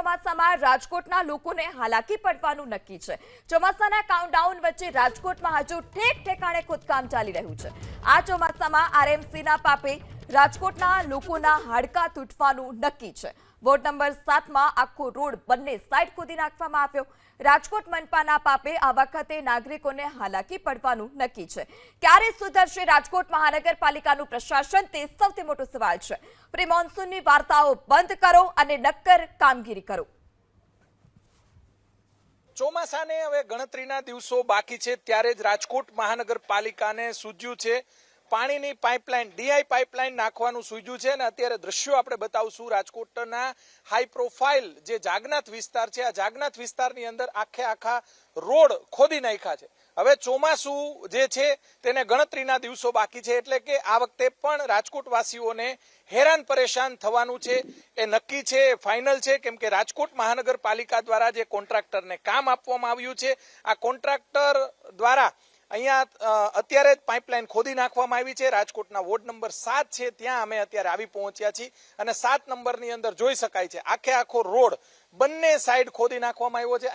ચોમાસામાં રાજકોટના લોકોને હાલાકી પડવાનું નક્કી છે। ચોમાસાના કાઉન્ટડાઉન વચ્ચે રાજકોટમાં હજુ ઠેક ઠેકાણે ખોદકામ ચાલી રહ્યું છે। આ ચોમાસામાં આરએમસીના પાપે રાજકોટના લોકોના હાડકા તૂટવાનું નક્કી છે। વોર્ડ નંબર 7માં આખો રોડ બંને સાઈડ ખોદી નાખવામાં આવ્યો। રાજકોટ મનપાના પાપે આ વખતે નાગરિકોને હાલાકી પડવાનું નક્કી છે। ક્યારે સુધરશે રાજકોટ મહાનગરપાલિકાનું પ્રશાસન, તે સૌથી મોટો સવાલ છે। પ્રી મોન્સૂનની વાર્તાઓ બંધ કરો અને નક્કર કામગીરી કરો। ચોમાસાને હવે ગણતરીના દિવસો બાકી છે ત્યારે જ રાજકોટ મહાનગરપાલિકાને સૂઝ્યું છે પાણીની પાઇપલાઇન, ડીઆઈ પાઇપલાઇન નાખવાનું સૂઝ્યું છે। અને અત્યારે દ્રશ્યો આપણે બતાવશું રાજકોટના હાઈ પ્રોફાઇલ જે જાગનાથ વિસ્તાર છે। આ જાગનાથ વિસ્તારની અંદર આખા રોડ ખોદી નાખ્યા છે। હવે ચોમાસું જે છે તેને ગણતરીના દિવસો બાકી છે એટલે કે આ વખતે પણ રાજકોટવાસીઓને હેરાન પરેશાન થવાનું છે એ નક્કી છે, ફાઇનલ છે। કેમ કે રાજકોટ મહાનગરપાલિકા દ્વારા જે કોન્ટ્રાક્ટરને કામ આપવામાં આવ્યું છે, આ કોન્ટ્રાક્ટર દ્વારા અહીંયા અત્યારે જ પાઇપલાઇન ખોદી નાખવામાં આવી છે। રાજકોટના વોર્ડ નંબર 7 છે ત્યાં અમે અત્યારે આવી પહોંચ્યા છીએ અને 7 નંબરની અંદર જોઈ શકાય છે આખો રોડ બંને સાઈડ ખોદી નાખવામાં આવ્યો છે।